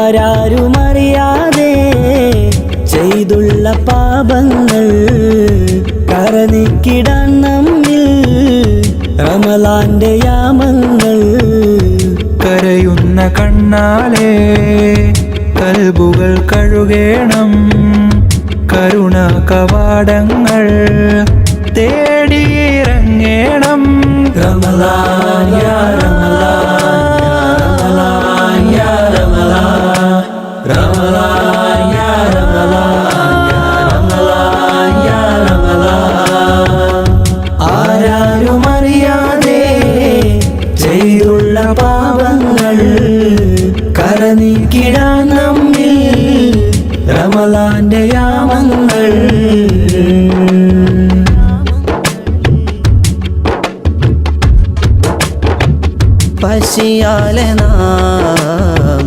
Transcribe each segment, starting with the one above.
ആരാരുമറിയാതെ ചെയ്തുള്ള പാപങ്ങൾ കരനിക്കിടാൻ നമ്മിൽ റമളാന്റെ യാമങ്ങൾ. കരയുന്ന കണ്ണാലെ കൽബുകൾ കഴുകേണം, കരുണ കവാടങ്ങൾ തേടിയിറങ്ങേണം. റമളാൻ യാ റമളാൻ, യാ റമളാൻ, റമളാൻ യാ റമളാൻ, യാ റമളാൻ. ആരാരുമറിയാതെ ചെയ്തുള്ള പാപങ്ങൾ കരനീക്കിടാൻ നമ്മിൽ റമളാന്റെ യാമങ്ങൾ. പശിയാലെ നാം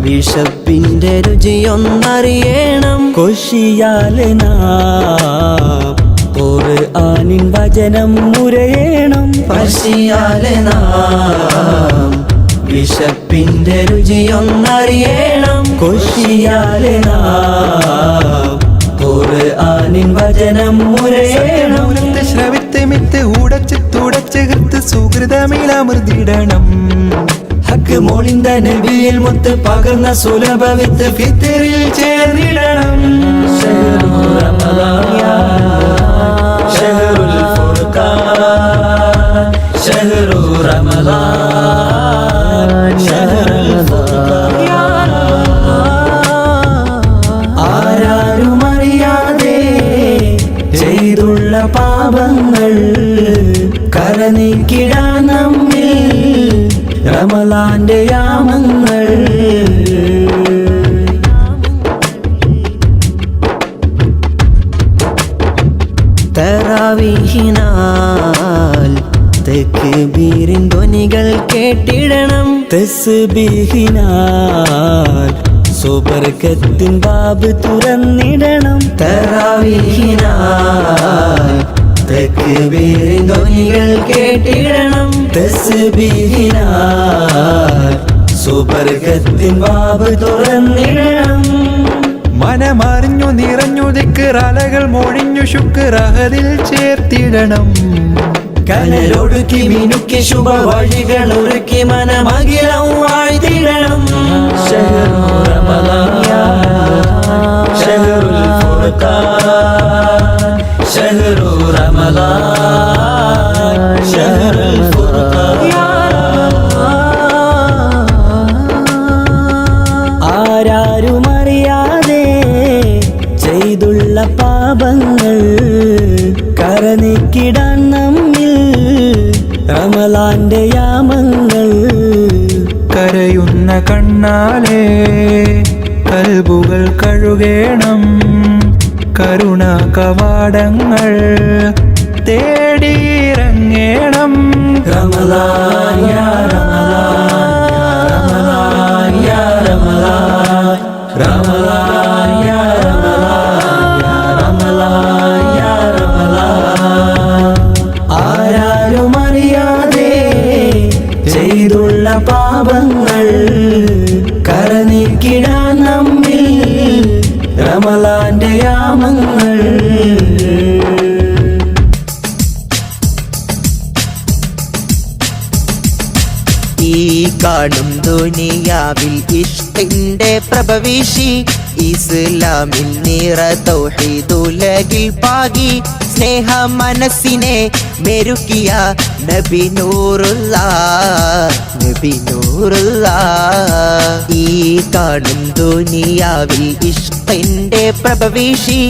വിശപ്പിന്റെ രുചിയൊന്നറിയണം, കൊശിയാലെ നാം ഖുർആനിൻ വചനം മുരയണം. പശിയാലെ നാം വിശപ്പിന്റെ രുചിയൊന്നറിയണം, കൊശിയാലെ നാം ഖുർആനിൻ വചനം മുരയണം. ശ്രവിത്ത് മിത്ത് ഉടച്ച് തുടച്ച് കൃത്ത് സുഹൃതമിളമൃതിടണം. ഹക്ക് മോളിന്ത നബിയിൽ മുത്ത് പകർന്ന സുലഭ വിത്ത് ഫിത്റിൽ ചേർന്നിടണം. ശഹ്റു റമളാൻ, ശഹ്റുൽ ഫുർഖാൻ, ശഹ്റു റമളാൻ, ശഹ്റുൽ ഫുർഖാൻ. ആരാരുമറിയാതെ ചെയ്തുള്ള പാപങ്ങൾ കരനീക്കിടാൻ നമ്മിൽ റമളാന്റെ യാമങ്ങൾ. തറാവീഹിനാൽ തക്ബീറിൻ ധ്വനികൾ കേട്ടിടണം, തസ്ബീഹിനാൽ സുബർക്കത്തിൻ ബാബ് തുറന്നിടണം. തറാവീഹിനാൽ തക്ബീറിൻ ധ്വനികൾ കേട്ടിടണം, തസ്ബീഹിനാൽ സുബർക്കത്തിൻ ബാബ് തുറന്നിടണം. മനമറിഞ്ഞു നിറഞ്ഞു ദിക്റലകൾ മൊഴിഞ്ഞു ശുക്രഹദിൽ ചേർത്തിടണം. കനലൊടുക്കി മിനുക്കി ശുഭ വഴികൾ ഒരുക്കി മനമകിലം വാഴ്ത്തിടണം. ശഹ്റു റമളാൻ, ശഹ്റുൽ ഫുർഖാൻ, ശഹ്റു റമളാൻ, ശഹ്റുൽ ഫുർഖാൻ. ആരാരുമറിയാതെ ചെയ്തുള്ള പാപങ്ങൾ കരനീക്കിടാൻ നമ്മിൽ റമളാന്റെ യാമങ്ങൾ. കരയുന്ന കണ്ണാലെ കൽബുകൾ കഴുകേണം, കരുണ കവാടങ്ങൾ തേടിയിറങ്ങേണം. റമളാൻ യാ റമളാൻ, യാ റമളാൻ, റമളാൻ യാ റമളാൻ, യാ റമളാൻ. ആരാരുമറിയാതെ ചെയ്തുള്ള പാപങ്ങൾ കരനീക്കിടാൻ നമ്മിൽ റമളാന്റെ യാമങ്ങൾ. ഈ കാണും ദുനിയാവിൽ ഇഷ്കിന്റെ പ്രഭവീശി, ഇസ്ലാമിൽ നിറ തൗഹീദുലകിൽ പാകി, സ്നേഹ മനസ്സിനെ മെരുക്കിയ നബി നൂറുല്ലാഹ്, നബി നൂറുല്ലാഹ്. ഈ കാണും ദുനിയാവിൽ ഇഷ്കിന്റെ പ്രഭവീശി,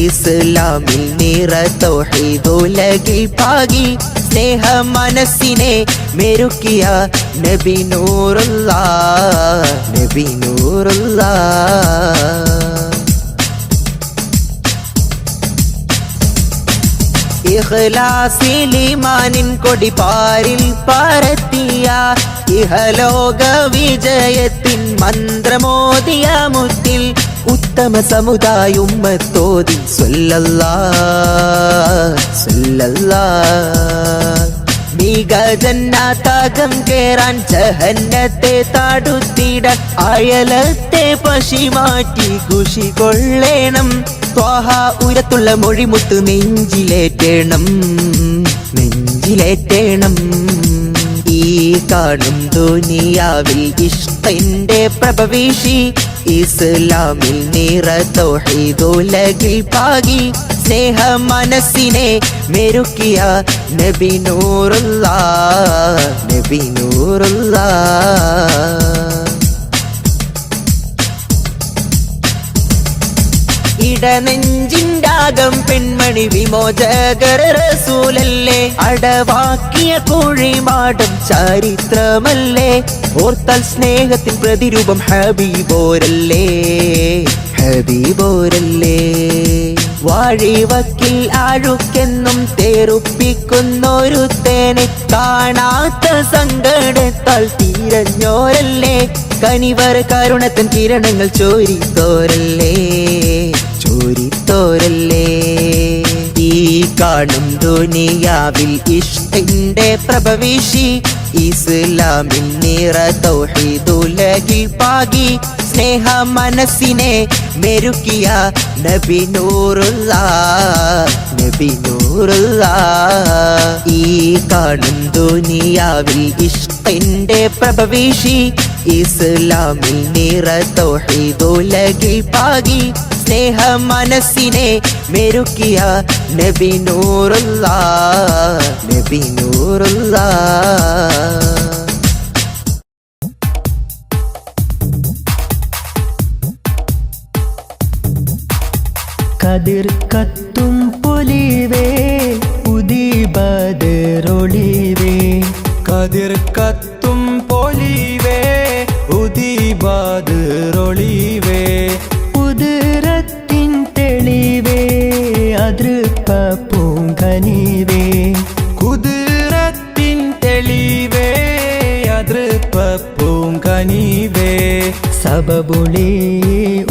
ഇസ്ലാമിൽ നിറ തൗഹീദുലകിൽ പാകി, സ്നേഹ മനസ്സിനെ മെരുക്കിയ നബി നൂറുല്ലാഹ്, നബി നൂറുല്ലാഹ്. ഇഖ്ലാസിൽ ഈമാനിൻ കൊടി പാരിൽ പരത്തിയ, ഇഹലോക വിജയത്തിൻ മന്ത്രമോദിയ മുത്തിൽ, ഉത്തമ സമുദായ ഉമ്മത്തോതി സ്വല്ലല്ലാഹ്, സ്വല്ലല്ലാഹ്. തിക ജന്നാത്തകം കേറാൻ ജഹന്നത്തെ താടുത്തിടാൻ അയലത്തെ പശി മാറ്റി ഖുഷി കൊള്ളേണം ത്വാഹ ഉരത്തുള്ള മൊഴിമുത്ത് നെഞ്ചിലേറ്റേണം നെഞ്ചിലേറ്റേണം ഈ കാണും ദുനിയാവിൽ ഇഷ്കിന്റെ പ്രഭവീശി ഇസ്ലാമിൽ നിറ തൗഹീദുലകിൽ പാകി സ്നേഹ മനസ്സിനെ മെരുക്കിയ നബി നൂറുല്ലാഹ് നബി നൂറുല്ലാഹ് ഇടനെഞ്ചിൻ്റാകം പെൺമണി വിമോചകർ റസൂലല്ലേ അടവാക്കിയ കോഴിമാടം ചരിത്രമല്ലേ ഓർത്താൽ സ്നേഹത്തിൻ പ്രതിരൂപം ഹബീബോരല്ലേ ഹബീബോരല്ലേ വാഴിവക്കിൽ ആഴുക്കെന്നും തേറുപ്പിക്കുന്നൊരു തേനെ കാണാത്ത സങ്കടത്താൽ തീരഞ്ഞോരല്ലേ കനിവർ കരുണത്തൻ കിരണങ്ങൾ ചോരിത്തോരല്ലേ ചോരിത്തോരല്ലേ ഈ കാണും ദുനിയാവിൽ ഇഷ്കിന്റെ പ്രഭവീശി ഇസ്ലാമിൻ നിറ തൗഹീദുലകിൽ പാകി സ്നേഹ മനസ്സിനെ മെരുക്കിയ നബി നൂറുല്ലാഹ് നബി നൂറുല്ലാഹ് ഈ കാണും ദുനിയാവിൽ ഇഷ്കിന്റെ പ്രഭവീശി ഇസ്ലാമിൽ നിറ തൗഹീദുലകിൽ പാകി സ്നേഹ മനസ്സിനെ മെരുക്കിയ നബി നൂറുല്ലാഹ് നബി നൂറുല്ലാഹ് കതിർ കത്തും പൊലിവേ ഉദിബദറൊളിവേ കതിർ കത്തും പൊലിവേ ഉദിബദറൊളിവേ കുതിരത്തിൻ തെളിവേ അതൃപ്പ പൂങ്കനിവേ കുതിരത്തിൻ തെളിവേ അതൃപ്പ പൂങ്കനിവേ സബബുളി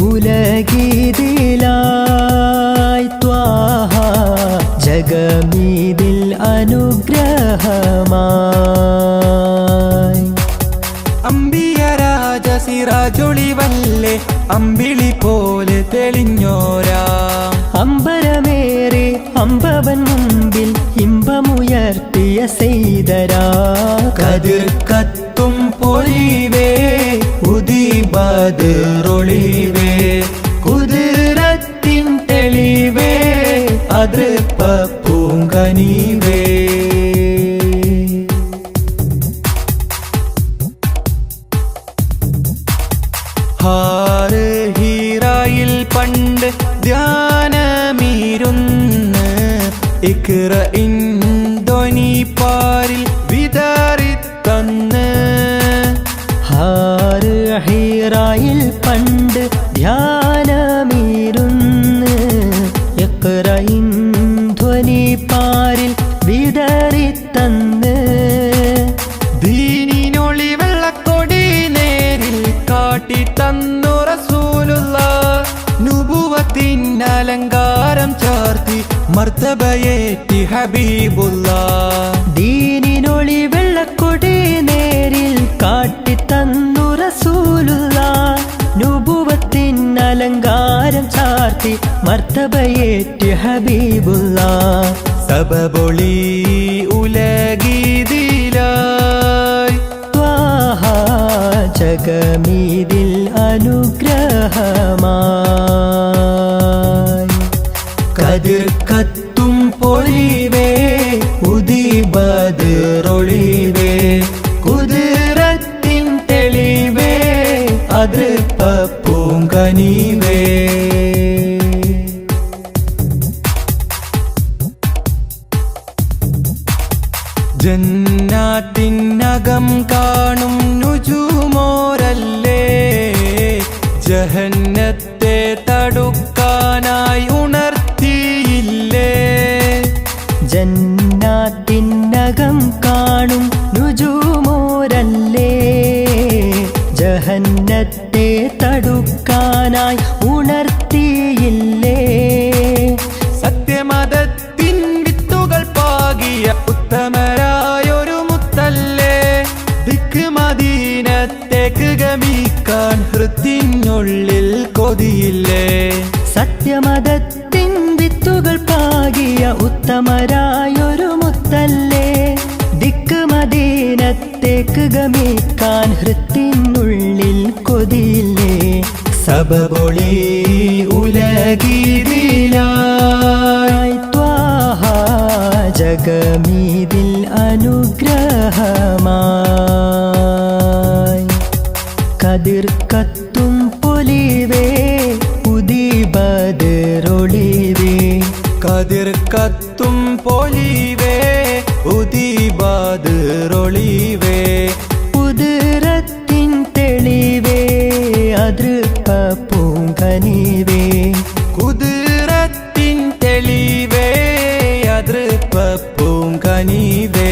ഉലഗീതിലായി ത്വാഹ ജഗമീതിൽ അനുഗ്രഹമായി അമ്പിയ രാജ സിറാജൊളിവല്ലേ അമ്പിളി പോലെ തെളിഞ്ഞോരാ അമ്പരമേറെ അമ്പവൻ മുമ്പിൽ ഇമ്പമുയർത്തിയ സെയ്തരാ കതിർ കത്തും പൊലിവേ ഉദിബദറൊളിവേ കുതിരത്തിൻ തെളിവേ അതൃപ്പ പൂങ്കനിവേ ഹാറ് ഹീറായിൽ പണ്ട് ധ്യാനമീരുന്ന് ഇക്റ ഇൻധ്വനി പാരിൽ വിതറിത്തന്ന് ഹാറ് ഹീറായിൽ പണ്ട് ധ്യാനമീരുന്ന് ഇഖ്റയിൻ ധ്വനി പാരിൽ വിതറിത്തന്ന് ദീനിനൊളി വെള്ളക്കൊടി നേരിൽ കാട്ടി തന്നു റസൂലുള്ളാഹ് നുബുവത്തിൻ അലങ്കാരം ചാർത്തി മർത്തബയേറ്റി ഹബീബുള്ളാഹ് ദീനിനൊളി വെള്ളക്കൊടി നേരിൽ കാട്ടിത്തന്നു റസൂലുള്ളാഹ് നുബുവത്തിൻ അലങ്കാരം ചാർത്തി മർത്തബയേറ്റി ഹബീബുള്ളാഹ് സബബൊളി ഉലഗീതിലായി ത്വാഹ ജഗമീതിൽ അനുഗ്രഹമായി കതിർ കത്തും പൊലിവേ ഉദിബദറൊളിവേ കുതിരത്തിൻ തെളിവേ അതൃപ്പ പൂങ്കനിവേ ജന്നാത്തിനകം കാണും നുജുമോരല്ലേ ജഹന്നത്തെ തടുക്കാനായി ഉണർത്തിയില്ലേ ജന്നാത്തിനകം കാണും നുജുമോരല്ലേ ജഹന്നത്തെ തടുക്കാനായി ഉണർത്തിയില്ലേ സത്യമതത്തിൻ വിത്തുകൾ പാകിയ ഉത്തമരായൊരു തേക്ക് ഗമിക്കാൻ ഹൃത്തിനുള്ളിൽ കൊതിയില്ലേ സത്യമതത്തിൻ വിത്തുകൾ പാകിയ ഉത്തമരായൊരു മുത്തല്ലേ ദിക്ക് മദീനത്തേക്ക് ഗമിക്കാൻ ഹൃത്തിനുള്ളിൽ കൊതിയില്ലേ സബബൊളി ഉലകിതിലായി ത്വാഹ ജഗമീതിൽ അനുഗ്രഹമായി കതിർ കത്തും പൊലിവേ ഉദിബദറൊളിവേ കതിർ കത്തും പൊലിവേ ഉദിബദറൊളിവേ കുതിരത്തിൻ തെളിവേ അതൃപ്പ പൂങ്കനിവേ കുതിരത്തിൻ തെളിവേ അതൃപ്പ പൂങ്കനിവേ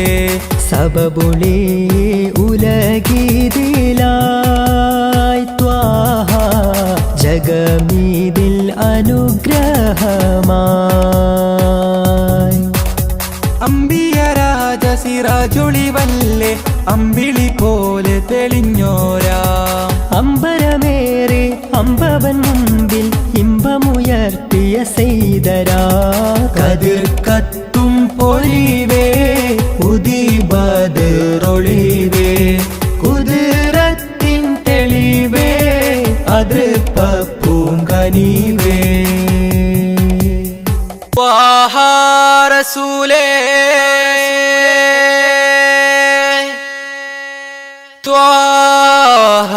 സബബുളി ഉലകിതിലായി ത്വാഹ ജഗമീതിൽ അനുഗ്രഹമായി അമ്പിയ രാജ സിറാജൊളിവല്ലേ അമ്പിളി പോലെ തെളിഞ്ഞോരാ അമ്പരമേറെ അമ്പവൻ മുമ്പിൽ ഇമ്പമുയർത്തിയ സെയ്തരാ കതിർ കത്തും പൊലിവേ ഉദിബദറൊളിവേ കുതിരത്തിൻ തെളിവേ അതൃപ്പ പൂങ്കനിവേ ത്വാഹ റസൂലേ ത്വാഹ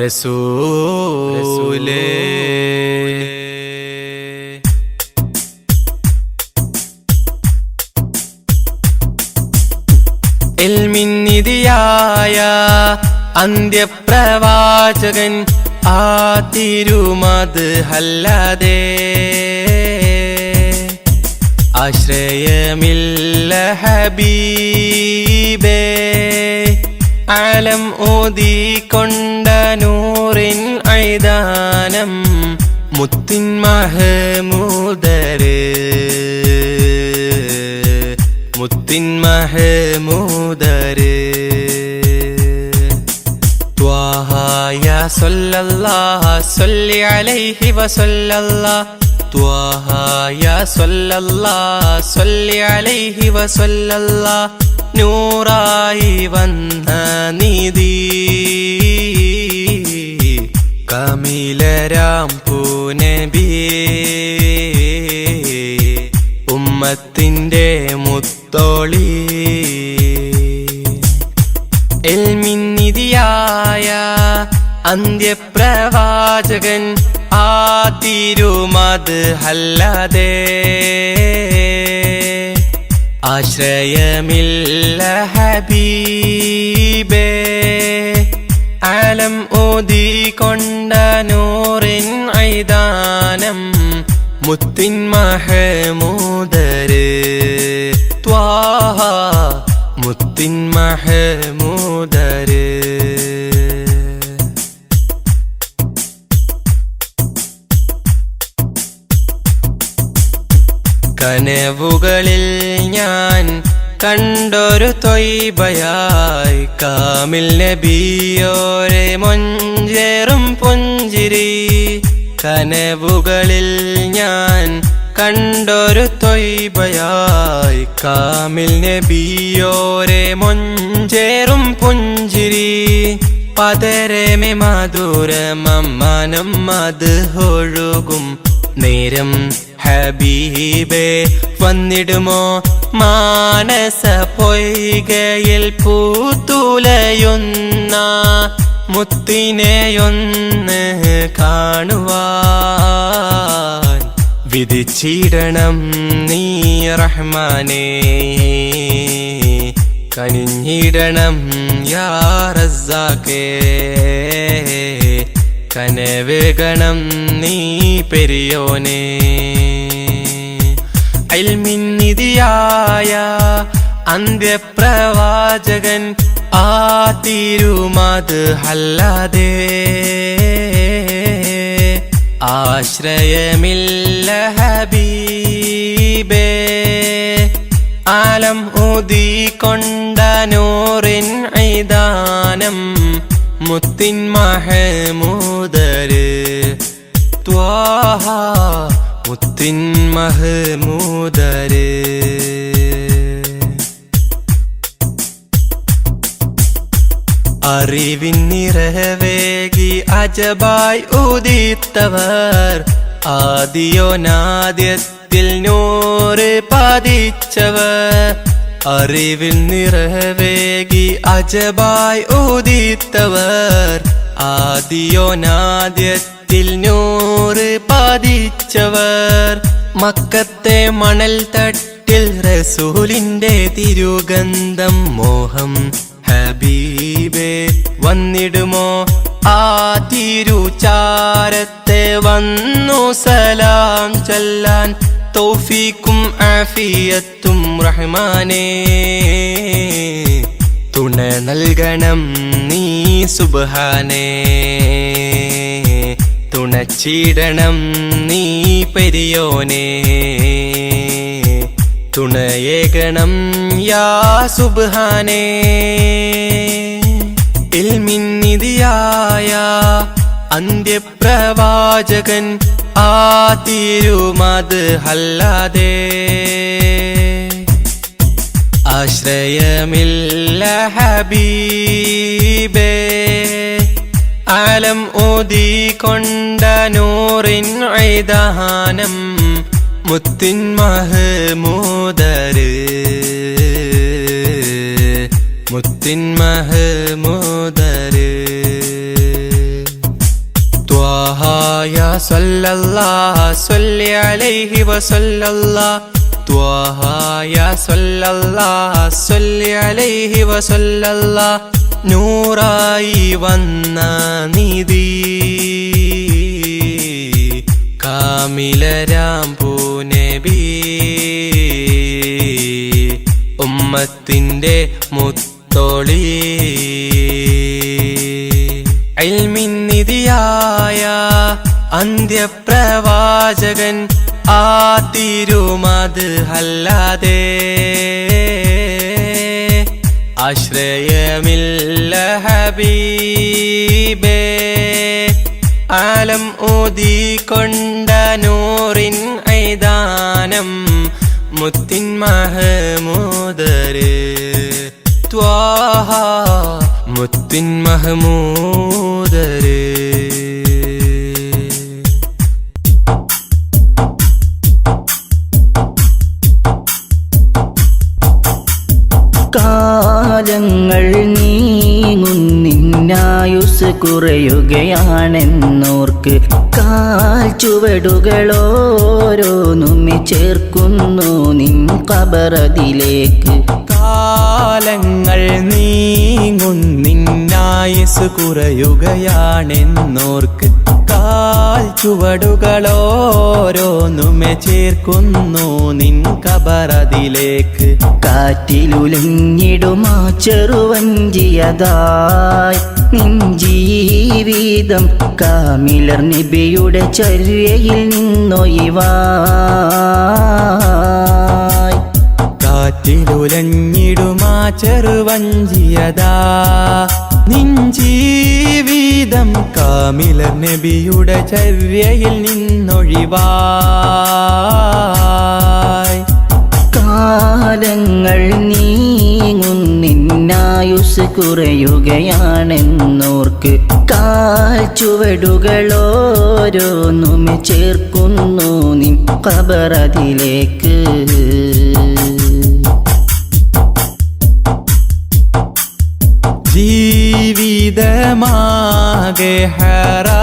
റസൂലേ ഇൽമിന്നിധിയായ അന്ത്യപ്രവാചകൻ ആ തിരുമത് ഹല്ലദേ ആശ്രയമില്ല ഹബീബേ ആലം ഓതിക്കൊണ്ട നൂറിൻ ഐദാനം മുത്തിൻ മഹമൂദര് മുത്തിൻ മഹമൂദര് ത്വാഹ യാ സല്ലല്ലാഹു സല്ലി അലൈഹി വസല്ലല്ലാഹു ത്വാഹ യാ സല്ലല്ലാഹു സല്ലി അലൈഹി വസല്ലല്ലാഹു നൂറായി വന്ന നിധി കമിലരാം പൂനബിയേ ഉമ്മത്തിൻ്റെ മുത്തോളി ഇൽമിന്നിധിയായ അന്ത്യപ്രവാചകൻ ആ തിരുമത് ഹല്ലദേ ആശ്രയമില്ല ഹബീബേ ആലം ഓതിക്കൊണ്ട നൂറിൻ ഐദാനം മുത്തിൻ മഹമൂദര് ത്വാഹ മുത്തിൻ മഹമൂദര് കനവുകളിൽ ഞാൻ കണ്ടൊരു തൊയ്ബയായി കാമിൽ നബിയോരെ മൊഞ്ചേറും പുഞ്ചിരി കനവുകളിൽ ഞാൻ കണ്ടൊരു തൊയ്ബയായി കാമിൽ നബിയോരെ മൊഞ്ചേറും പുഞ്ചിരി പതരമേ മധുരമമ്മാനം മത് ഒഴുകും നേരം ഹബീബേ വന്നിടുമോ മാനസ പൊയ്കയിൽ പൂത്തുലയുന്ന മുത്തിനെയൊന്ന് കാണുവാൻ വിധിച്ചിടണം നീ റഹ്മാനേ കനിഞ്ഞിടണം യാ റസ്സാക്കേ കനവേകണം നീ പെരിയോനേ ഇൽമിന്നിധിയായ അന്ത്യപ്രവാചകൻ ആ തിരുമത് ഹല്ലദേ ആശ്രയമില്ല ഹബീബേ ആലം ഊതിക്കൊണ്ട നൂറിൻ ഐദാനം മുത്തിൻ മഹമൂദര് ത്വാഹ മുത്തിൻ മഹമൂദര് അറിവിൻ നിറവേകി അജബായി ഉദിത്തവർ ആദിയോനാദ്യത്തിൽ നൂറ് പതിച്ചവർ അറിവിൽ നിറവേകി അജബായി ഉദിത്തവർ ആദിയോനാദ്യത്തിൽ നൂറ് പതിച്ചവർ മക്കത്തെ മണൽ തട്ടിൽ റസൂലിന്റെ തിരുഗന്ധം മോഹം ഹബീബേ വന്നിടുമോ ആ തിരുചാരത്തെ വന്നു സലാം ചൊല്ലാൻ തൗഫീക്കും ആഫിയത്തും റഹ്മാനേ തുണ നൽകണം നീ സുബ്ഹാനേ തുണച്ചിടണം നീ പെരിയോനേ തുണയേകണം യാ സുബ്ഹാനേ ഇൽമിൻ നിധിയായ അന്ത്യപ്രവാചകൻ ആ തിരുമത് അല്ലാതെ ആശ്രയമില്ല ഹബീബേ ആലം ഊതിക്കൊണ്ട നൂറിൻ ഐദാനം മുത്തിൻ മഹമൂദര് മുത്തിൻ മഹമൂദര് ത്വാഹ യാ സല്ലല്ലാഹു സ്വല്ലി അലൈഹി വസല്ലല്ലാഹു ത്വാഹ യാ സല്ലല്ലാഹു സ്വല്ലി അലൈഹി വസല്ലല്ലാഹു നൂറായി വന്ന നിധി കാമിലരാം പൂനബി ഉമ്മത്തിന്റെ മുത്തോളി ഇൽമിൻ നിധിയായ അന്ത്യപ്രവാചകൻ ആ തിരുമത് അല്ലാതെ ആശ്രയമില്ല ഹബീബേ ആലം ഊതിക്കൊണ്ട നൂറിൻ ഐദാനം മുത്തിൻ മഹമൂദര് ത്വാഹ മുത്തിൻ മഹമൂദര് കാലങ്ങൾ നീങ്ങുന്നിന്നായുസ് കുറയുകയാണെന്നോർക്ക് കാൽ ചുവടുകളോരോന്നുമെ ചേർക്കുന്നു നിൻ ഖബറതിലേക്ക് കാലങ്ങൾ നീങ്ങുന്നിന്നായുസ് കുറയുകയാണെന്നോർക്ക് കാൽ ചുവടുകളോരോന്നുമെ ചേർക്കുന്നു നിൻ ഖബറതിലേക്ക് കാറ്റിലുലഞ്ഞിടുമാ ചെറുവഞ്ചിയതായി നിൻ ജീവിതം കാമിലർ നബിയുടെ ചര്യയിൽ നിന്നൊഴിവായി കാറ്റിലുലഞ്ഞിടുമാ ചെറുവഞ്ചിയതാ നിൻ ജീവിതം കാമിലർ നബിയുടെ ചര്യയിൽ നിന്നൊഴിവായി കാലങ്ങൾ നീങ്ങുന്നിന്നായുസ് കുറയുകയാണെന്നോർക്ക് കാൽ ചുവടുകളോരോന്നുമെ ചേർക്കുന്നു നിൻ ഖബറതിലേക്ക് ജീവിതമാകെ ഹറാമില്ലയിച്ചു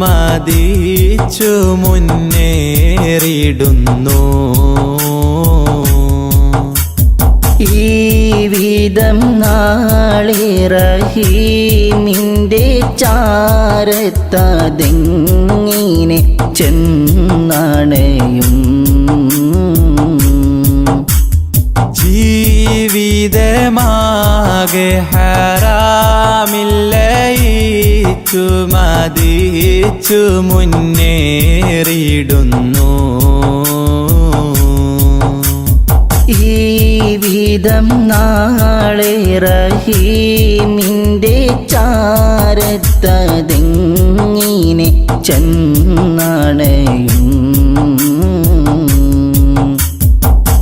മതിച്ചു മുന്നേറിടുന്നു ഈ വിധം നാളെ റഹീമിൻ്റെ ചാരത്തതെങ്ങിനെ ചെന്നണയും ജീവിതമാകെ ഹറാമില്ലയിച്ചു മതിച്ചു മുന്നേറിടുന്നു വീതം നാളെ റഹീമിൻ്റെ ചാരത്തതെങ്ങിനെ ചെന്നണയും.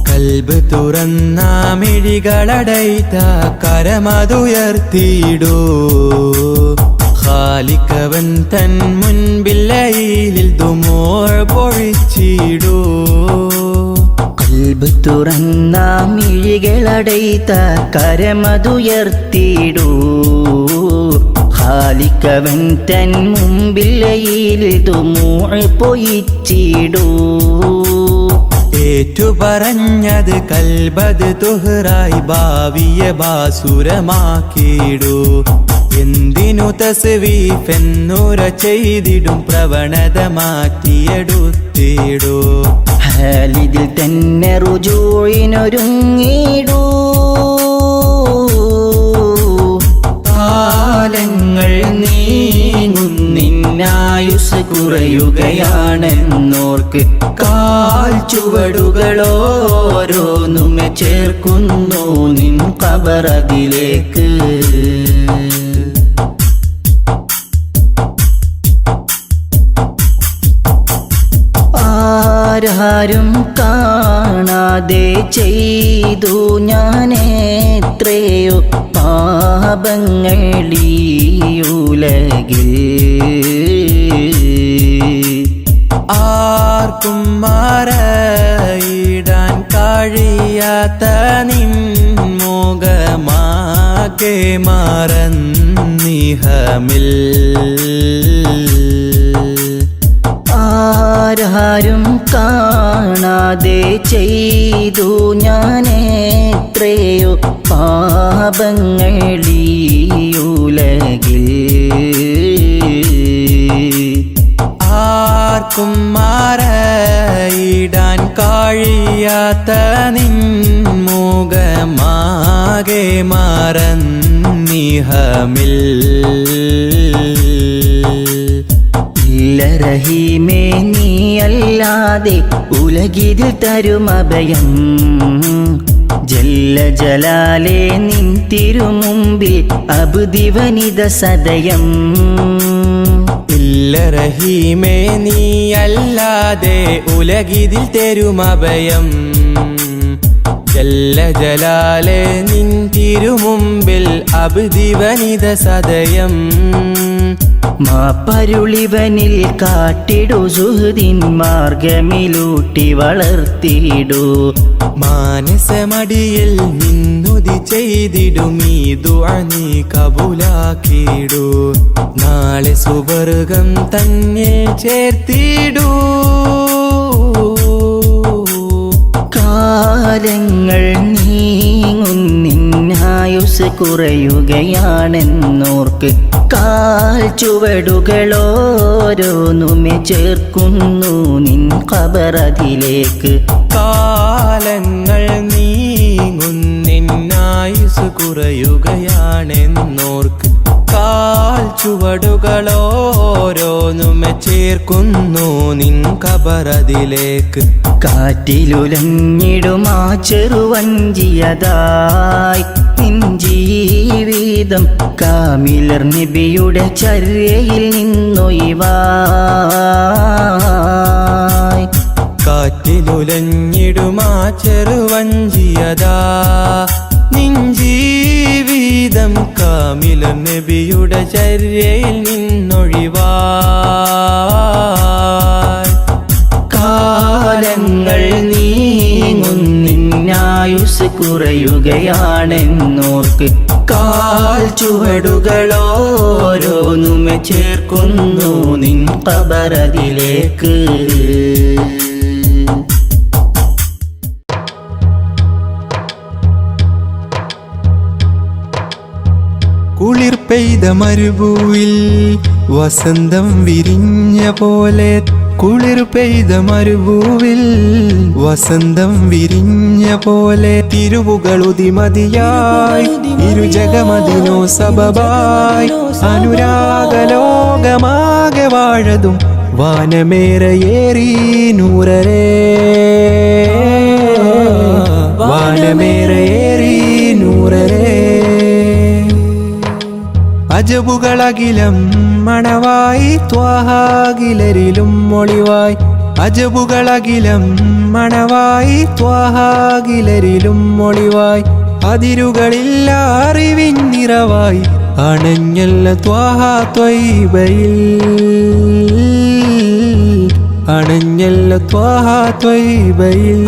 കൽബ് തുറന്ന മിഴികളടൈത്ത കരമതുയർത്തിയിടൂ. ഖാലിഖവൻ തൻ മുൻപില്ലയിൽ ദുമൂഅ് പൊഴിച്ചിടൂ. കൽബ് തുറന്ന മിഴികളടൈത്ത കരമതുയർത്തിടൂ. ഖാലിഖവൻ തൻ മുമ്പില്ലയിൽ ദുമൂഅ് പൊഴിച്ചിടൂ. ഏറ്റുപറഞ്ഞത് കൽബത് തുഹ്റായി ഭാവിയെ ബാസുരമാക്കിയിടൂ. എന്തിനു തസ്വീഫെന്നുര ചെയ്തിടും പ്രവണത മാറ്റിയെടുത്തിടൂ. ഹാലിദിൽ തന്നെ റുജൂഇനൊരുങ്ങിടൂ. കാലങ്ങൾ നീങ്ങുന്നിന്നായുസ് കുറയുകയാണെന്നോർക്ക് കാൽ ചുവടുകളോരോന്നുമെ ചേർക്കുന്നു നിൻ ഖബറതിലേക്ക്. ആരും കാണാതെ ചെയ്തു ഞാനെത്രയോ പാപങ്ങളീ ഉലകിൽ. ആർക്കും മറയിടാൻ കഴിയാത്ത നിൻമുഖമാകെ മറന്നിഹമിൽ. ആരും കാണാതെ ചെയ്തു ഞാനെത്രയോ പാപങ്ങളീ ഉലകിൽ. ആർക്കും മറയിടാൻ കഴിയാത്ത നിൻമുഖമാകെ മറന്നിഹമിൽ. ഇല്ല റഹീമേ നീയല്ലാതെ ഉലകിതിൽ തരുമഭയം. ജല്ല ജലാലേ നിൻ തിരുമുമ്പിൽ അബ്ദിവനിത സദയം. ഇല്ല റഹീമേ നീയല്ലാതെ ഉലകിതിൽ തരുമഭയം. ജല്ല ജലാലേ നിൻ തിരുമുമ്പിൽ അബ്ദിവനിത സദയം. മാപ്പരുളിവനിൽ കാട്ടിടു സുഹൃദിൻ മാർഗമിലൂട്ടി വളർത്തിയിടൂ. മാനസമടിയിൽ നിന്നുതി ചെയ്തിടും ഈ ദുആ നീ കബൂലാക്കിടൂ. നാളെ സുവർഗം തന്നെ ചേർത്തിടൂ. കാലങ്ങൾ നീങ്ങുന്നിന്നായുസ് കുറയുകയാണെന്നോർക്ക് കാൽ ചുവടുകളോരോന്നുമെ ചേർക്കുന്നു നിൻ ഖബറതിലേക്ക്. കാലങ്ങൾ നീങ്ങുന്നിന്നായുസ് കുറയുകയാണെന്നോർക്ക് കാൽ ചുവടുകളോരോന്നുമെ ചേർക്കുന്നു നിൻ ഖബറതിലേക്ക്. കാറ്റിലുലഞ്ഞിടുമാ ചെറുവഞ്ചിയതായി നിൻ ജീവിതം കാമിലർ നബിയുടെ ചര്യയിൽ നിന്നൊഴിവായി. കാറ്റിലുലഞ്ഞിടുമാ ചെറുവഞ്ചിയതാ നിൻ ജീവിതം കാമിലർ നബിയുടെ ചര്യയിൽ നിന്നൊഴിവായി. കാലങ്ങൾ നീങ്ങുന്നിന്നായുസ് കുറയുകയാണെന്നോർക്ക് കാൽ ചുവടുകളോരോന്നുമെ ചേർക്കുന്നു നിൻ ഖബറതിലേക്ക്. കുളിർ പെയ്ത മരുഭൂവിൽ വസന്തം വിരിഞ്ഞ പോലെ. കുളിർ പെയ്ത മരുഭൂവിൽ വസന്തം വിരിഞ്ഞ പോലെ. തിരുവുകളുതിമതിയായി ഇരുജഗമതിനോ സബബായി. അനുരാഗലോകമാകെ വാഴതും വാനമേറയേറി നൂറരേ. വാനമേറയേറി അജബുകളകിലം മണവായി ത്വാഹാകിലരിലും ഒളിവായി അജബുകളകിലം മണവായി ത്വാഹാകിലരിലും ഒളിവായി അതിരുകളില്ല അറിവിൻ നിറവായി അണഞ്ഞല്ല ത്വാഹ ത്വയ്ബയിൽ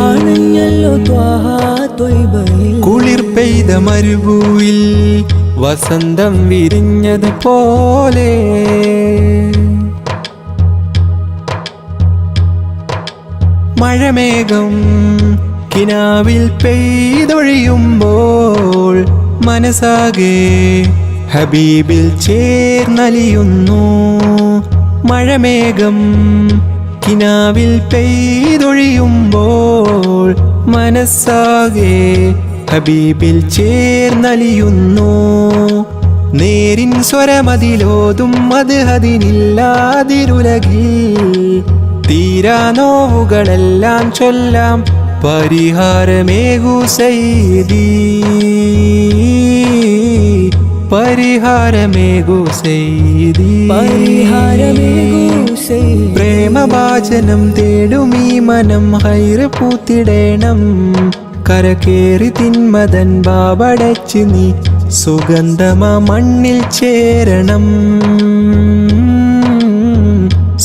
അണഞ്ഞല്ല ത്വാഹ ത്വയ്ബയിൽ കുളിർ പെയ്ത മരുഭൂവിൽ വസന്തം വിരിഞ്ഞത് പോലെ മഴമേഘം കിനാവിൽ പെയ്തൊഴിയുമ്പോൾ മനസ്സാകെ ഹബീബിൽ ചേർന്നലിയുന്നു മഴമേഘം കിനാവിൽ പെയ്തൊഴിയുമ്പോൾ മനസ്സാകെ ഹബീബിൽ ചേർന്നലിയുന്നു നേരിൻ സ്വരമതിലോതും അത് അതിനില്ലാതിരുലകിൽ തീരാ നോവുകളെല്ലാം ചൊല്ലാം പരിഹാരമേകു സയ്യിദി പരിഹാരമേകു സയ്യിദി പ്രേമഭാജനം തേടുമീ മനം ഹൈറ് പൂത്തിടേണം കരകേറി തിന്മതൻ ബാബടച്ച് നീ സുഗന്ധമാ മണ്ണിൽ ചേരണം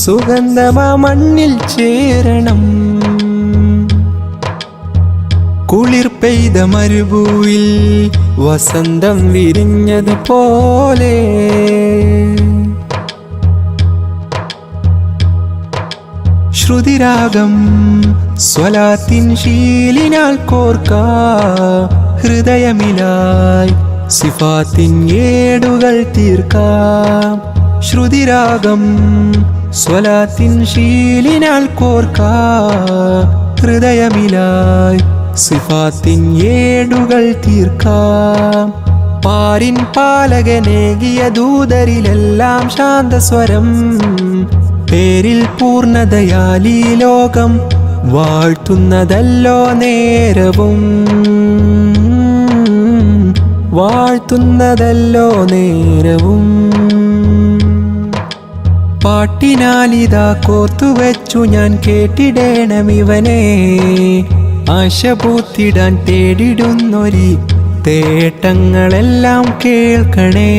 സുഗന്ധമാ മണ്ണിൽ ചേരണം കുളിർ പെയ്ത മരുഭൂവിൽ വസന്തം വിരിഞ്ഞത് പോലെ ശ്രുതിരാഗം സ്വലാത്തിൻ ശീലിനാൽ കോർക്ക ഹൃദയമിലായി സിഫാത്തിൻ ഏടുകൾ തീർക്കാം ശ്രുതിരാഗം സ്വലാത്തിൻ ശീലിനാൽ കോർക്ക ഹൃദയമിലായി സിഫാത്തിൻ ഏടുകൾ തീർക്കാം പാരിൻ പാലകനേകിയ ദൂതരിലെല്ലാം ശാന്തസ്വരം പേരിൽ പൂർണ്ണതയാലീ ലോകം വാഴ്ത്തുന്നതല്ലോ നേരവും വാഴ്ത്തുന്നതല്ലോ നേരവും പാട്ടിനാലിതാ കോർത്തുവെച്ചു ഞാൻ കേട്ടിടേണമിവനെ ആശ പൂത്തിടാൻ തേടിടുന്നൊരി തേട്ടങ്ങളെല്ലാം കേൾക്കണേ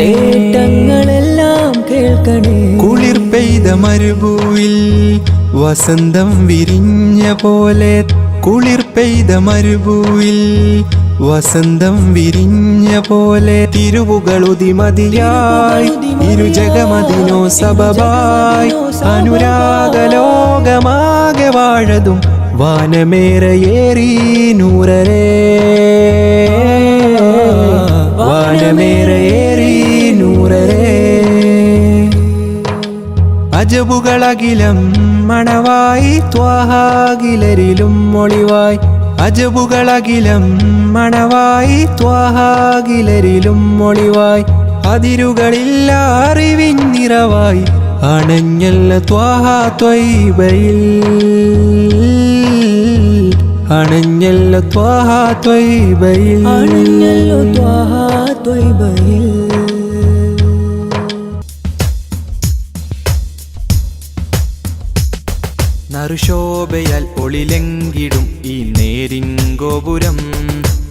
തേട്ടങ്ങളെല്ലാം കേൾക്കണേ കുളിർ പെയ്ത മരുഭൂവിൽ വസന്തം വിരിഞ്ഞ പോലെ കുളിർ പെയ്ത മരുഭൂവിൽ വസന്തം വിരിഞ്ഞ പോലെ തിരുവുകളുതിമതിയായി ഇരുജഗമതിനോ സബബായി അനുരാഗലോകമാകെ വാഴതും വാനമേറയേറി നൂറരേ വാനമേറയേറി നൂറരേ അജബുകളകിലം മണവായി ത്വാഹാകിലരിലും ഒളിവായി അജബുകളകിലം മണവായി ത്വാഹാകിലരിലും ഒളിവായി അതിരുകളില്ല അറിവിൻ നിറവായി അണഞ്ഞല്ല ത്വാഹ ത്വയ്ബയിൽ അണഞ്ഞല്ല ത്വാഹ ത്വയ്ബയിൽ നറുശോഭയാൽ ഒളിലെങ്കിടും ഈ നേരിൻ ഗോപുരം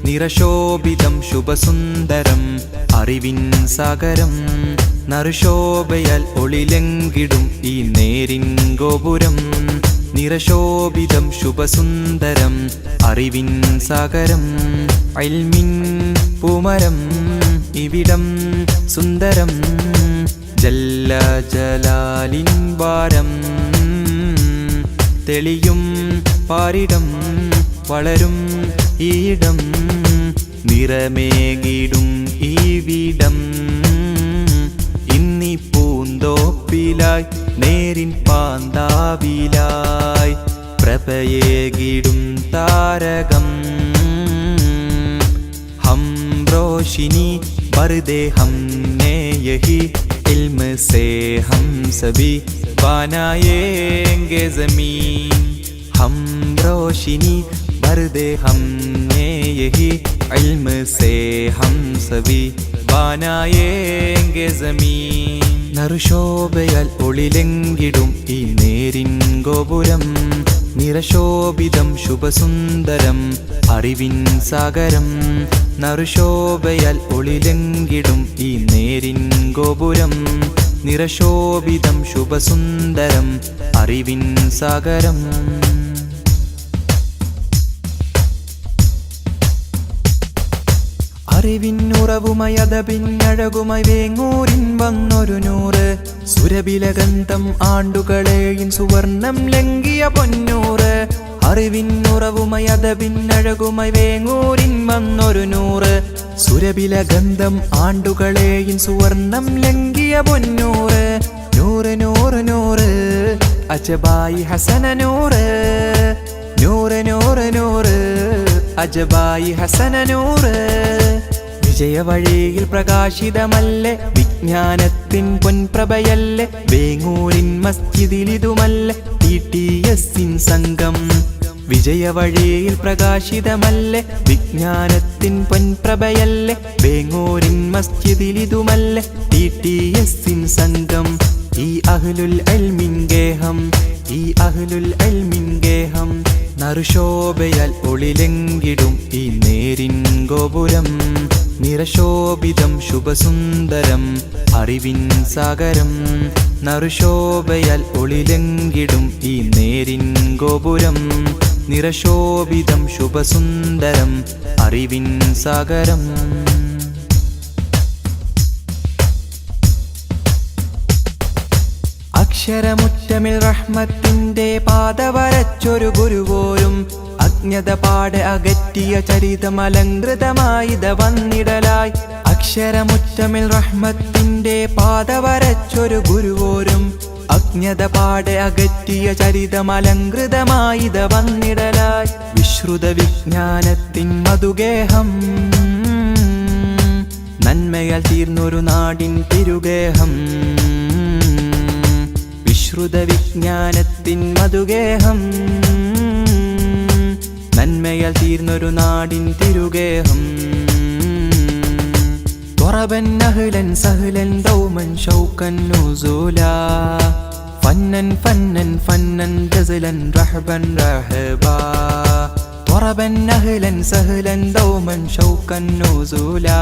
നിറശോഭിതം ശുഭസുന്ദരം അറിവിൻ സാഗരം നറുശോഭയാൽ ഒളിലെങ്കിടും ഈ നേരിൻ ഗോപുരം നിറശോഭിതം ശുഭസുന്ദരം അറിവിൻ സാഗരം ഇൽമിൻ പൂമരം ഇവിടം സുന്ദരം ജല്ല ജലാലിൻ വാരം തെളിയും പാരിടം വളരും ഈയിടം നിറമേകിടും ഈവിടം ഇന്നി പൂന്തോപ്പിലായി നേരിൻ പാന്താവിലായി പ്രഭയേകിടും താരകം ഹം റോഷിനി ബർദേ ഹംനെ യഹി इल्म से हम सभी बनाएंगे ज़मीन हम रोशनी पर्दे हमने यही इल्म से हम सभी बनाएंगे ज़मीन നറുശോഭയാൽ ഒളിലെങ്കിടും ഈ നേരിൻ ഗോപുരം നിറശോഭിതം ശുഭസുന്ദരം അറിവിൻ സാഗരം നറുശോഭയാൽ ഒളിലെങ്കിടും ഈ നേരിൻ ഗോപുരം നിറശോഭിതം ശുഭസുന്ദരം അറിവിൻ സാഗരം അറിവിന്നുറവുമായി അതപിന്നഴകുമായി വേങ്ങൂരിൻ വന്നൊരു നൂറ് സുരഭിലഗന്ധം ആണ്ടുകളെയും സുവർണം ലംഘിയ പൊന്നൂറ് അറിവിന്നുറവുമായി അതപിന്നഴകുമായി വേങ്ങൂരിൻ വന്നൊരു നൂറ് സുരഭിലഗന്ധം ആണ്ടുകളെയും സുവർണം ലംഘിയ പൊന്നൂറ് നൂറ് നൂറ് നൂറ് അജബായി ഹസന നൂറ് നൂറ് നൂറ് നൂറ് അജബായി ഹസന നൂറ് വിജയവഴിയിൽ പ്രകാശിതമല്ലേ വിജ്ഞാനത്തിൻ പൊൻപ്രഭയല്ലേ വേങ്ങൂരിൻ മസ്ജിദിലിതുമല്ലേ TTS സംഘം വിജയവഴിയിൽ പ്രകാശിതമല്ലേ വിജ്ഞാനത്തിൻ പൊൻപ്രഭയല്ലേ വേങ്ങൂരിൻ മസ്ജിദിലിതുമല്ലേ TTS സംഘം ഈ അഹ്ലുൽ ഇൽമിൻ ഗേഹം ഈ അഹ്ലുൽ ഇൽമിൻ ഗേഹം നറുശോഭയാൽ ഒളിലെങ്കിടും ഈ നേരിൻ ഗോപുരം നിറശോഭിതം ശുഭസുന്ദരം അറിവിൻ സാഗരം നറുശോഭയാൽ ഒളിലെങ്കിടും ഈ നേരിൻ ഗോപുരം നിറശോഭിതം ശുഭസുന്ദരം അറിവിൻ സാഗരം അക്ഷരമുറ്റമിൽ റഹ്മത്തിന്റെ പാത വരച്ചൊരു ഗുരുവോരും അജ്ഞത പാടെ അകറ്റിയ ചരിതമലങ്കൃതമായിത വന്നിടലായി അക്ഷരമുറ്റമിൽ റഹ്മത്തിന്റെ പാത വരച്ചൊരു ഗുരുവോരും അജ്ഞത പാടെ അകറ്റിയ ചരിതമലങ്കൃതമായിത വന്നിടലായി വിശ്രുത വിജ്ഞാനത്തിൻ മധുഗേഹം നന്മയാൽ തീർന്നൊരു നാടിൻ തിരുഗേഹം വിശ്രുത വിജ്ഞാനത്തിൻ മധുഗേഹം നന്മയാൽ തീർന്നൊരു നാടിൻ തിരുഗേഹം ത്വറബൻ അഹ്ലൻ സഹ്ലൻ ദൗമൻ ശൗകൻ നുസൂലാ ഫന്നൻ ഫന്നൻ ഫന്നൻ ജസലൻ റഹബൻ റഹബാ ത്വറബൻ അഹ്ലൻ സഹ്ലൻ ദൗമൻ ശൗകൻ നുസൂലാ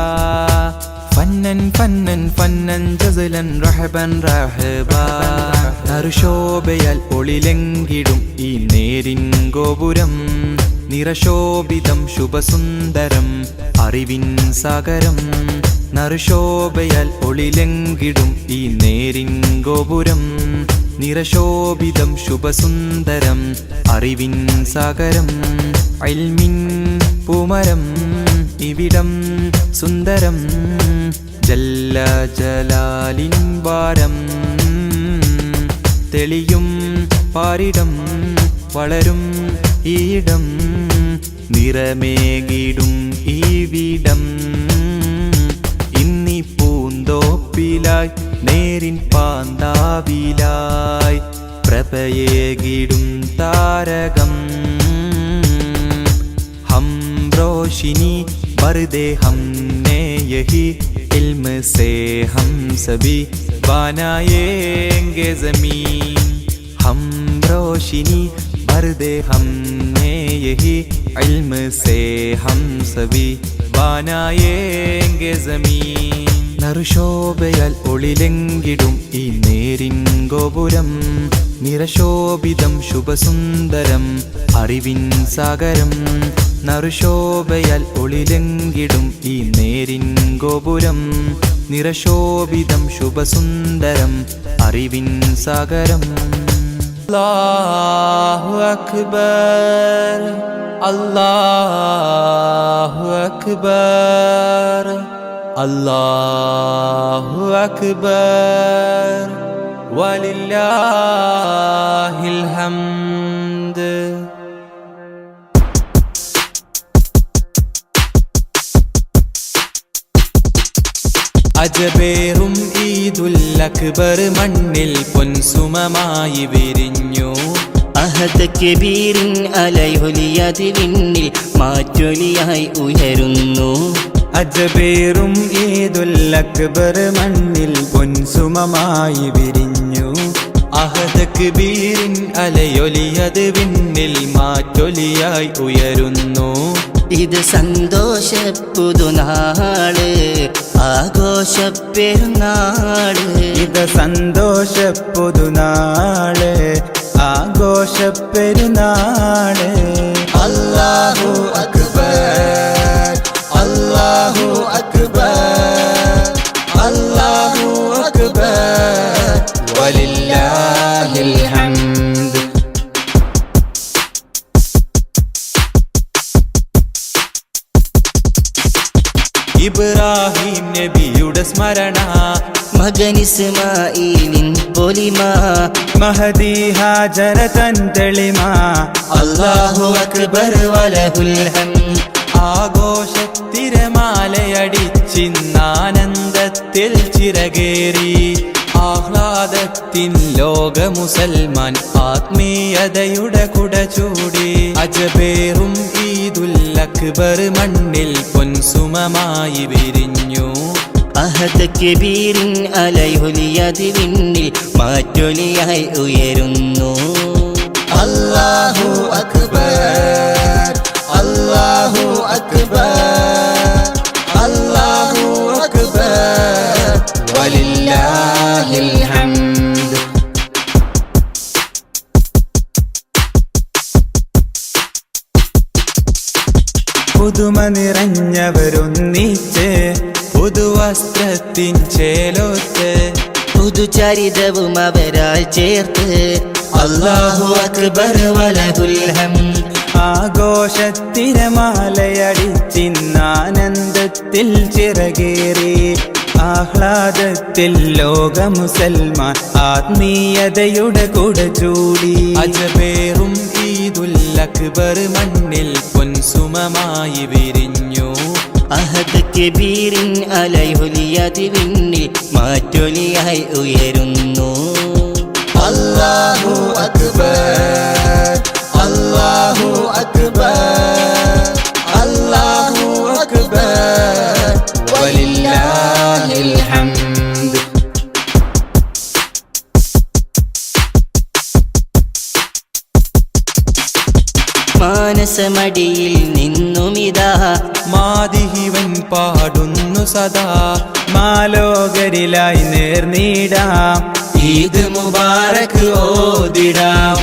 ഫന്നൻ ഫന്നൻ ഫന്നൻ ജസലൻ റഹബൻ റഹബാ നറുശോഭയാൽ ഒളിലെങ്കിടും ഈ നേരിൻ ഗോപുരം നിറശോഭിതം ശുഭസുന്ദരം അറിവിൻ സാഗരം നറുശോഭയാൽ ഒളിലെങ്കിടും ഈ നേരിൻ ഗോപുരം നിറശോഭിതം ശുഭസുന്ദരം അറിവിൻ സാഗരം ഇൽമിൻ പൂമരം ഇവിടം സുന്ദരം ജല്ല ജലാലിൻ വാരം തെളിയും പാരിടം വളരും ഈയിടം നിറമേകിടും ഈവിടം ഇന്നി പൂന്തോപ്പിലായി നേരിൻ പാന്താവിലായി പ്രഭയേകിടും താരകം हम रोशनी पर्दे हमने यही इल्म से हम सभी बनाएंगे ज़मीन हम रोशनी पर्दे हमने यही इल्म से हम सभी बनाएंगे ज़मीन നറുശോഭയാൽ ഒളിലെങ്കിടും ഈ നേരിൻ ഗോപുരം നിറശോഭിതം ശുഭസുന്ദരം അറിവിൻ സാഗരം നറുശോഭയാൽ ഒളിലെങ്കിടും ഈ നേരിൻ ഗോപുരം നിറശോഭിതം ശുഭസുന്ദരം അറിവിൻ സാഗരം അല്ലാഹു അക്ബർ അല്ലാഹു അക്ബർ അല്ലാഹു അക്ബർ വലില്ലാഹിൽ ഹംദ് അജബേറും ഈദുൽ അക്ബർ മണ്ണിൽ പൊൻസുമമായി വിരിഞ്ഞു അഹദ് കബീറിൻ അലയൊലിയത് വിണ്ണിൽ മാറ്റൊലിയായി ഉയരുന്നു. അജ്ബേറും ഈദുൽ അക്ബർ മണ്ണിൽ പൊൻസുമമായി വിരിഞ്ഞു. അഹദ് കബീറിൻ അലയൊലിയത് വിണ്ണിൽ മാറ്റൊലിയായി ഉയരുന്നു. ഇത് സന്തോഷപ്പുതുനാള് ആഘോഷപ്പെരുന്നാള്. ഇത് സന്തോഷപ്പുതുനാള് ആഘോഷപ്പെരുന്നാള്. അല്ലാഹു അക്ബർ അല്ലാഹു അക്ബർ അല്ലാഹു അക്ബർ വലില്ലാഹിൽ ഹംദ്. ഇബ്രാഹിം നബിയുടെ സ്മരണ, മകൻ ഇസ്മാഈലിൻ പൊലിമ, മഹദി ഹാജറ തൻ തെളിമ. അല്ലാഹു അക്ബർ വലഹുൽ ഹംദ്. ആഘോഷത്തിരമാലയടിച്ചിന്നാനന്ദത്തിൽ ചിറകേറി. ആഹ്ലാദത്തിൻ ലോക മുസൽമാൻ ആത്മീയതയുടെ കുട ചൂടി. അജബേറും ഈദുൽ അക്ബർ മണ്ണിൽ പൊൻസുമമായി വിരിഞ്ഞു. അഹദ് കബീറിൻ അലയൊലിയത് വിണ്ണിൽ മാറ്റൊലിയായി ഉയരുന്നു. അല്ലാഹു അക്ബർ അല്ലാഹു അക്ബർ അല്ലാഹു അക്ബർ വലില്ലാഹിൽ ഹംദ്. പുതുമ നിറഞ്ഞവരൊന്നിച്ച് പുതുവസ്ത്രത്തിൻ ചേലോത്ത്. പുതുചരിതവും അവരാൽ ചേർത്ത്. അല്ലാഹു അക്ബർ വലഹുൽ ഹംദ്. ആഘോഷത്തിരമാലയടിച്ചിന്നാനന്ദത്തിൽ ചിറകേറി. ആഹ്ലാദത്തിൽ ലോക മുസൽമാൻ ആത്മീയതയുടെ കുട ചൂടി. അജബേറും ഈദുൽ അക്ബർ മണ്ണിൽ പൊൻസുമമായി വിരിഞ്ഞു. അഹദ് കബീറിൻ അലയൊലിയത് വിണ്ണിൽ മാറ്റൊലിയായി ഉയരുന്നു. അല്ലാഹു അക്ബർ അല്ലാഹു അക്ബർ അല്ലാഹു അക്ബർ വലില്ലാഹിൽ ഹംദ്. മാനസമടിയിൽ നിന്നുമിതാ മാദിഹിവൻ പാടുന്നു സദാ. മാലോകരിലായി നേർനീടാം ഈദ് മുബാറക് ഓതിടാം.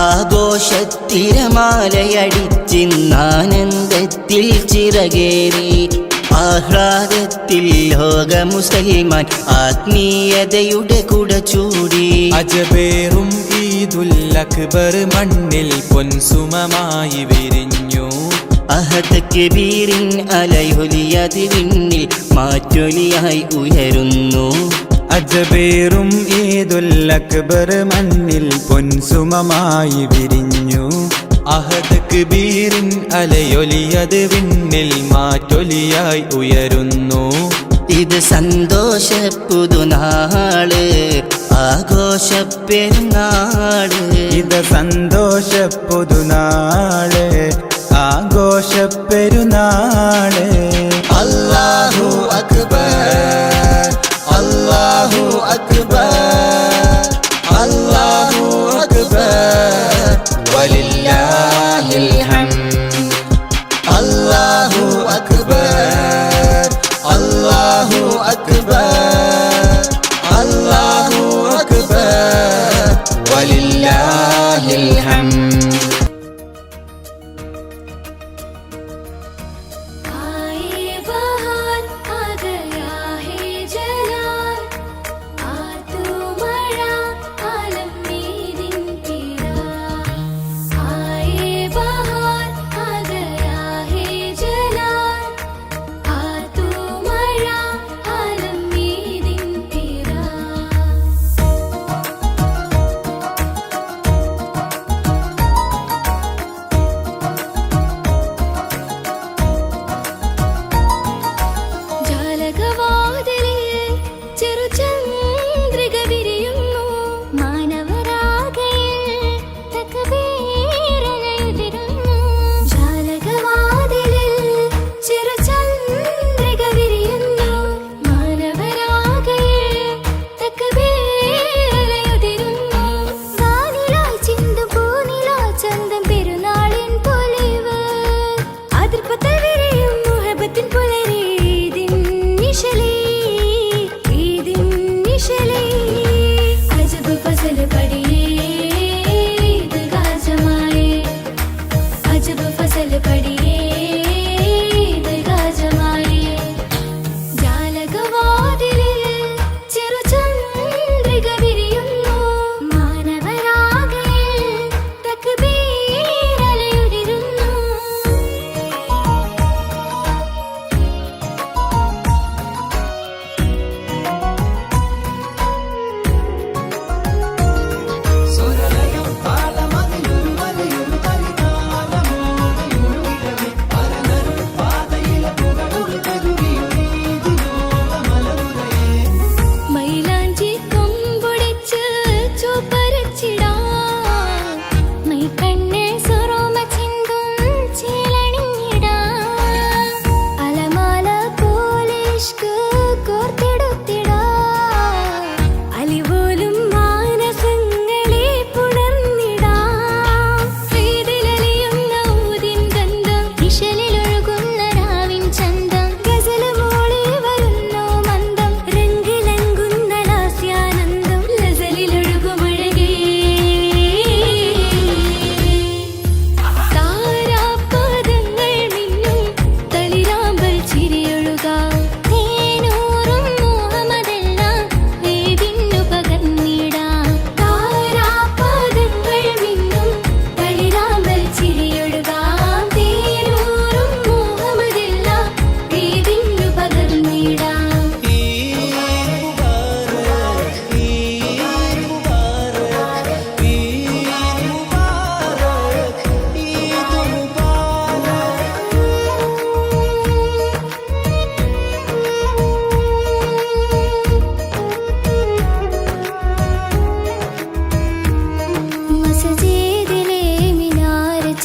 ആഘോഷത്തിരമാലയടിച്ചിന്നാനന്ദത്തിൽ ചിറകേറി. ആഹ്ലാദത്തിൽ ലോക മുസൽമാൻ ആത്മീയതയുടെ കുട ചൂടി. അജബേറും ഈദുൽ അക്ബർ മണ്ണിൽ പൊൻസുമമായി വിരിഞ്ഞു. അഹദ് കബീറിൻ അലയൊലിയത് വിണ്ണിൽ മാറ്റൊലിയായി ഉയരുന്നു. അജബേറും ഈദുൽ അക്ബർ മണ്ണിൽ പൊൻസുമമായി വിരിഞ്ഞു. അഹദ് കബീറിൻ അലയൊലിയത് വിണ്ണിൽ മാറ്റൊലിയായി ഉയരുന്നു. ഇത് സന്തോഷപ്പുതുനാള് ആഘോഷപ്പെരുന്നാള്. ഇത് സന്തോഷപ്പുതുനാള് ആഘോഷപ്പെരുന്നാള്. അല്ലാഹു അക്ബർ അല്ലാഹു അക്ബർ അല്ലാഹു അക്ബർ വലില്ലാഹിൽ ഹംദ്. അല്ലാഹു അക്ബർ അല്ലാഹു അക്ബർ അല്ലാഹു അക്ബർ വലില്ലാഹിൽ ഹംദ്.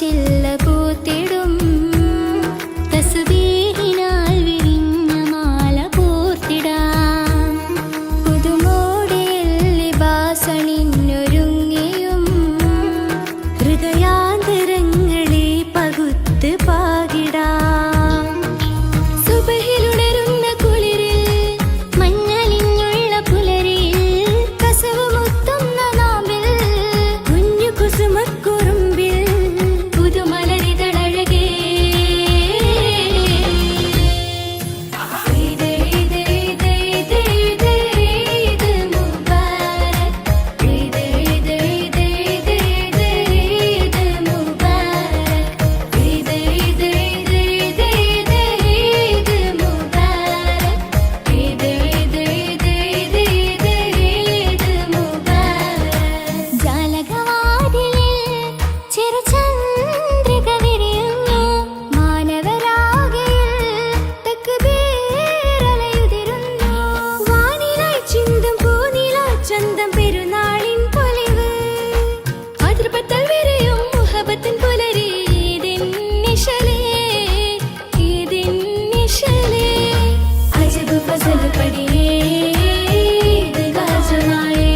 ചില്ല പൂത്തിടും തസ്ബീഹിനാൽ വിരിഞ്ഞ മാല പൂർത്തിടാം പുതുമോടിയിൽ ലിബാസണിഞ്ഞൊരുങ്ങിയും ഹൃദയാന്തരങ്ങളെ പകുത്ത് പാകിടാം സുബഹിലുണരുന്ന കുളിരിൽ മഞ്ഞളിഞ്ഞുള്ള പുലരിയിൽ കസവ് മുത്തുന്ന നാമ്പിൽ കുഞ്ഞു കുസുമക്കുറുമ്പിൽ പുതുമലരിതളഴകേ ഈദ് ഈദ് ഈദ് ഈദ് ഈദ് ഈദ് മുബാരക് ഈദ് ഈദ് ഈദ് ഈദ് ഈദ് ഈദ് മുബാരക് ഈദ് ഈദ് ഈദ് ഈദ് ഈദ് ഈദ് മുബാരക് ഈദ് ഈദ് ഈദ് ഈദ് ഈദ് ഈദ് മുബാരക് ജാലകവാതിലിൽ ചിരചന്ദ്രിക വിരിയുന്നു മാനവരാകയിൽ തക്ബീറലയുതിരുന്നു വാനിലായി ചിന്തും പൂനിലാ ചന്തം പെരുന്നാളിൻ പൊലിവ് അതിർപ്പത്തൽ വിരയും മുഹബത്തിൻ പുലരി ഈദിൻ നിശലേ ഈദിൻ നിശലേ അജബ് ഫസൽ പടിയേ ഈദ് ഗാജമായേ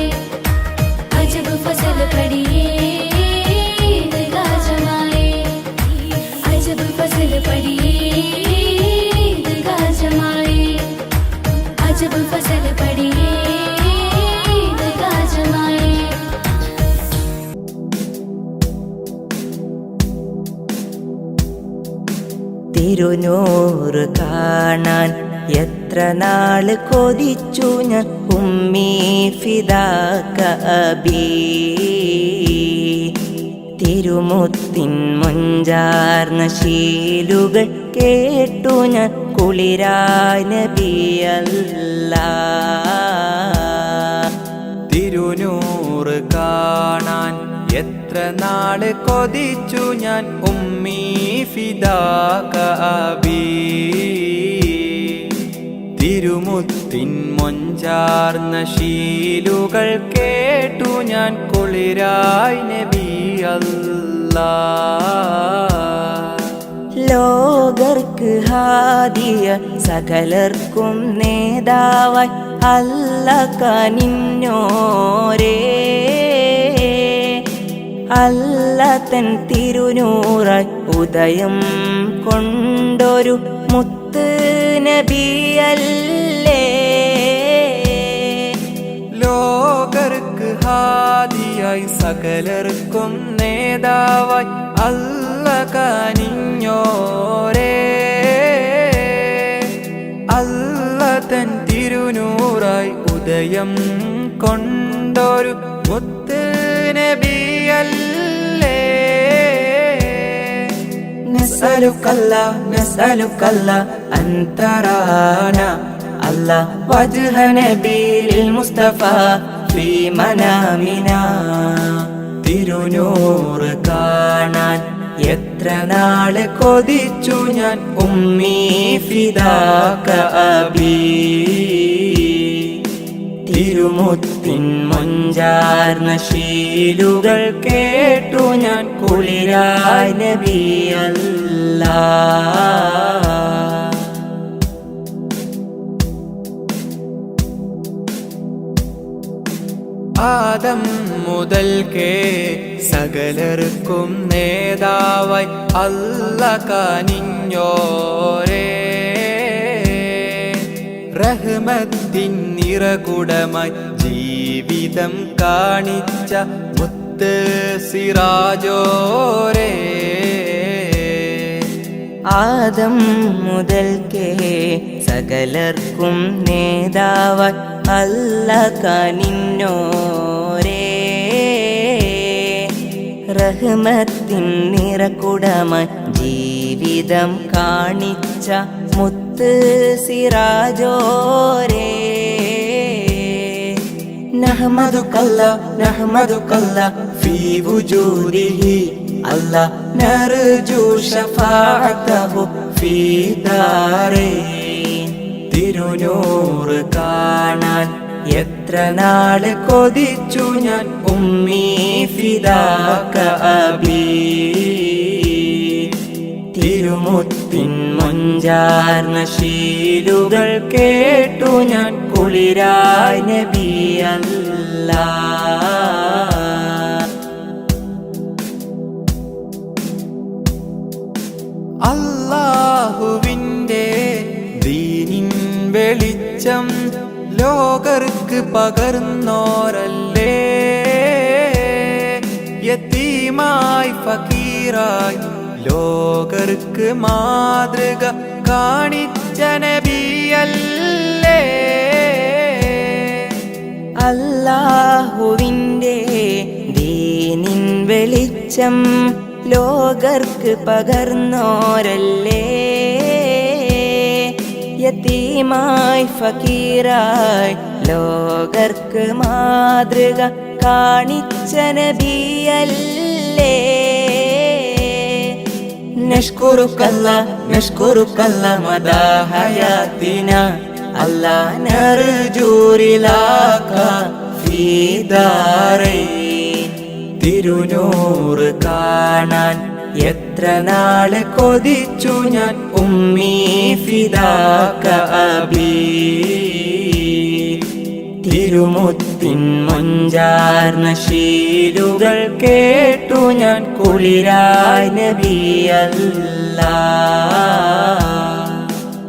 അജബ് ഫസൽ പടിയേ ഈദ് ഗാജമായേ അജബ് ഫസൽ പടിയേ ഈദ് ഗാജമായേ അജബ് ഫസൽ പടിയേ ഈദ് ഗാജമായേ തിരുനൂറ് കാണാൻ എത്ര നാള് കൊതിച്ചു ഞാൻ ഉമ്മീ ഫിദാക അബീ തിരുമുത്തിൻ മുഞ്ചാർന്ന ശീലുകൾ കേട്ടു ഞാൻ കുളിരായ നബിയല്ലാ തിരുനൂറ് കാണാൻ എത്ര നാള് കൊതിച്ചു ഞാൻ ഉമ്മീ ഫിദാക അബീ തിരുമുത്തിൻ മൊഞ്ചാർന്ന ശീലുകൾ കേട്ടു ഞാൻ കുളിരായി നബി അല്ലാ ലോകർക്ക് ഹാദിയ സകലർക്കും നേതാവായി അല്ല കനിഞ്ഞോരേ അല്ല തൻ തിരുനൂറായി ഉദയം കൊണ്ടൊരു മുത്ത് നബിയല്ലേ ലോകർക്ക് ഹാദിയായി സകലർക്കും നേതാവായി അല്ല കനിഞ്ഞോരേ അല്ല തൻ തിരുനൂറായി ഉദയം കൊണ്ടൊരു മുത്ത് നബിയല്ലേ നസ്അലുക്കല്ലാ നസ്അലുക്കല്ലാ അൻ തറാനാ അല്ലാ വജ്ഹ നബിയിൽ മുസ്തഫ ഫീ മനാമിനാ തിരുനൂറ് കാണാൻ എത്ര നാള് കൊതിച്ചു ഞാൻ ഉമ്മീ ഫിദാക അബീ തിരുമുത്തിൻ മൊഞ്ചാർന്ന ശീലുകൾ കേട്ടു ഞാൻ കുളിരായ നബിയല്ലാ ആദം മുതൽക്കേ സകലർക്കും നേതാവായി അല്ല കനിഞ്ഞോരേ റഹ്മത്തിൻ നിറകുടമായി ജീവിതം കാണിച്ച മുത്ത് സിറാജോരേ ആദം മുതൽക്കേ സകലർക്കും നേതാവായി അല്ല കനിഞ്ഞോരേ റഹ്മത്തിൻ നിറകുടമായി ജീവിതം കാണിച്ച മുത്ത് സിറാജോരേ നഹ്മദുകല്ലാ നഹ്മദുകല്ലാ ഫീ വുജൂദിഹി അല്ലാ നർജു ശഫാഅതഹു ഫീ ദാരൈൻ തിരുനൂറ് കാണാൻ എത്ര നാള് കൊതിച്ചു ഞാൻ ഉമ്മീ ഫിദാക അബീ തിരുമുത്തിൻ മൊഞ്ചാർന്ന ശീലുകൾ കേട്ടു ഞാൻ കുളിരായി നബി അല്ലാ. അല്ലാഹുവിൻ്റെ ദീനിൻ വെളിച്ചം ലോകർക്ക് പകർന്നോരല്ലേ, യതീമായി ഫക്കീറായി ലോകർക്ക് മാതൃക കാണിച്ച നബിയല്ലേ. അല്ലാഹുവിൻ്റെ ദീനിൻ വെളിച്ചം ലോകർക്ക് പകർന്നോരല്ലേ, യതീമായി ഫക്കീറായി ലോകർക്ക് മാതൃക കാണിച്ച നബിയല്ലേ. നഷ്കുറുക്കല്ല നഷ്കുറുക്കല്ല മദാ ഹയാത്തിന അല്ലാ നർജൂരിലാക ഫീ ദാരൈൻ. തിരുനൂറ് കാണാൻ എത്ര നാള് കൊതിച്ചു ഞാൻ ഉമ്മീ ഫിദാക അബീ. തിരുമുത്തിൻ മൊഞ്ചാർന്ന ശീലുകൾ കേട്ടു ഞാൻ കുളിരായി നബി അല്ലാ.